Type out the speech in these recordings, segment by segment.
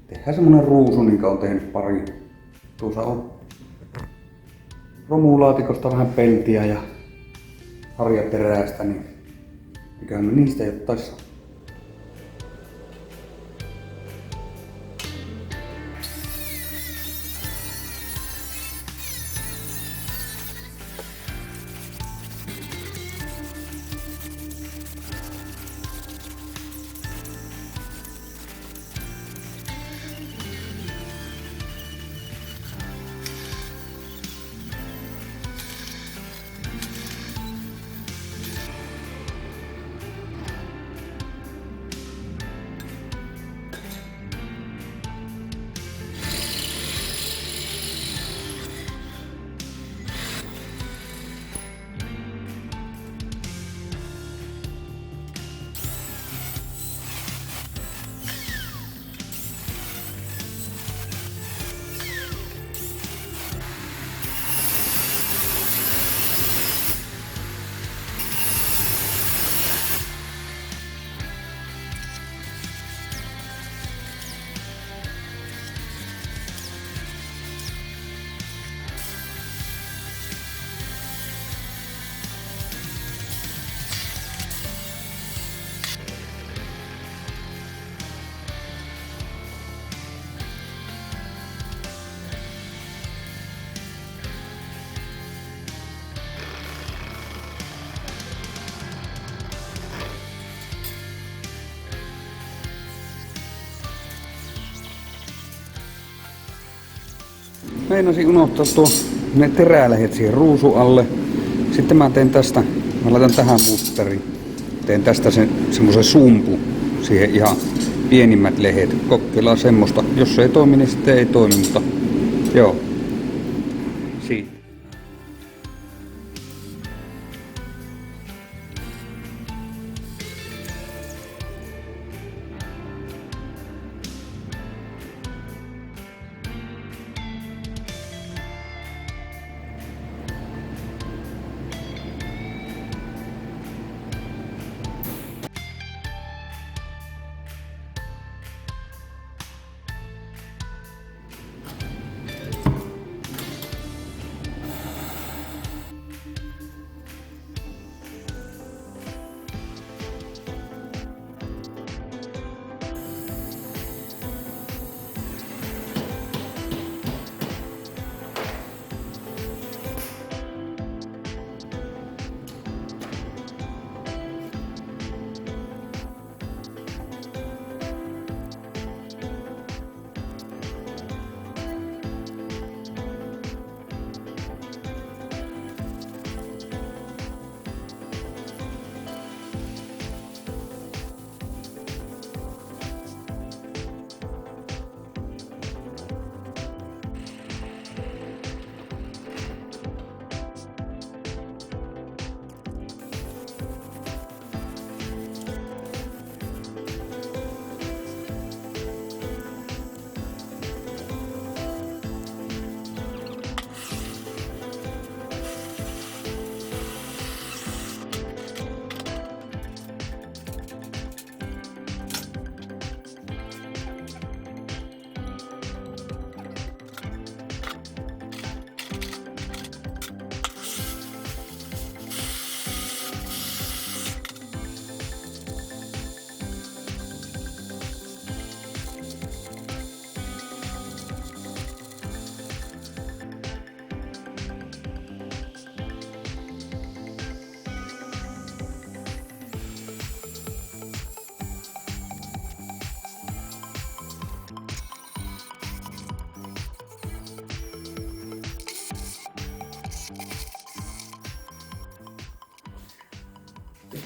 Tehdään semmonen ruusu, minkä on tehnyt pari. Tuossa on romulaatikosta vähän peltiä ja harjaterästä, niin mikähän me niistä jottais saa. Meinasin unohtaa ne terälehdet siihen ruusu alle. Sitten mä laitan tähän musteriin. Teen tästä semmosen sumpu siihen ihan pienimmät lehet. Kokeillaan semmoista. Jos se ei toimi, niin sitten ei toimi, mutta joo. Siitä.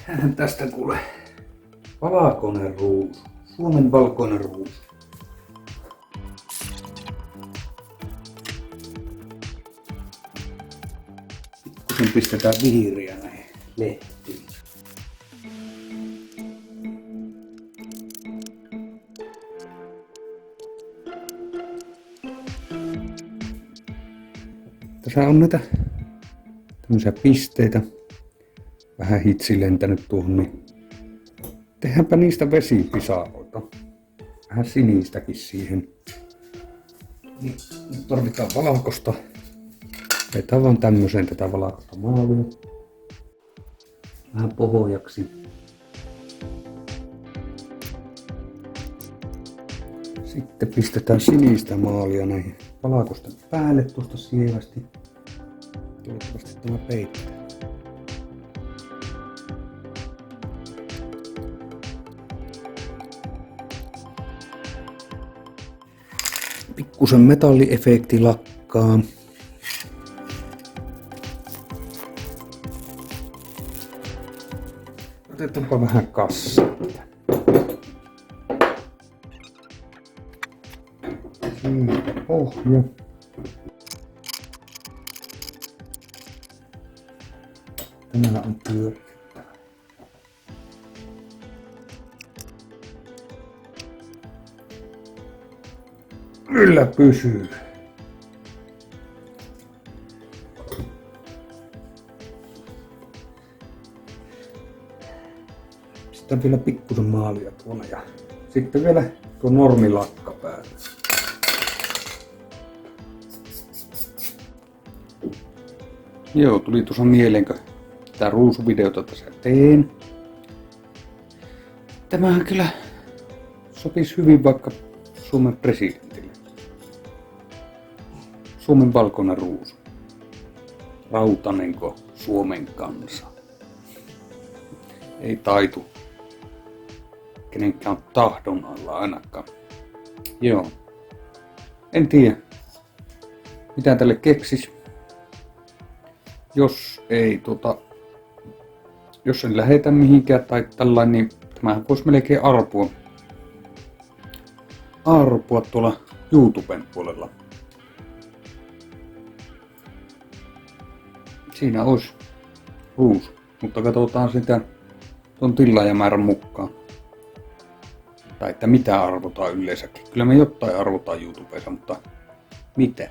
Tehdään tästä kuule valkoinen ruusu. Suomen valkoinen ruusu. Pikkusen pistetään vihriä näihin lehtiin. Tässä on näitä tämmöisiä pisteitä. Vähän hitsi lentänyt tuohon, niin tehdäänpä niistä vesipisaroita. vähän sinistäkin siihen. Niin, nyt tarvitaan valkoista. Vetään vaan tämmöiseen tätä valkoista maalia. Vähän pohjaksi. Sitten pistetään sinistä maalia näihin valkoisten päälle tuosta sievästi. Toivottavasti tämä peittää. Pikkusen metalliefekti lakkaa. Otetaanpa vähän kassaa. Siitä pohja. Tämä on pyörittävä. Kyllä pysyy. Pistän vielä pikkusen maalia tuonne ja sitten vielä tuo normilakka päälle. Joo, tuli tuossa mieleen, kun tää ruusuvideota tässä teen. Tämähän kyllä sopisi hyvin vaikka Suomen presidentille. Suomen valkoinen ruusu. Rautanenko Suomen kansa? Ei taitu kenenkään tahdon alla ainakaan. Joo. En tiedä, mitä tälle keksis. Jos en lähetä mihinkään tai tällainen, niin tämähän voisi melkein arpua tuolla YouTuben puolella. Siinä olisi ruusu, mutta katsotaan sitä tuon tilaajamäärän mukaan. Tai että mitä arvotaan yleensäkin. Kyllä me jotain arvotaan YouTubessa, mutta mitä?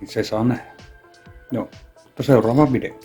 Niin se saa nähdä. Joo, mutta seuraava video.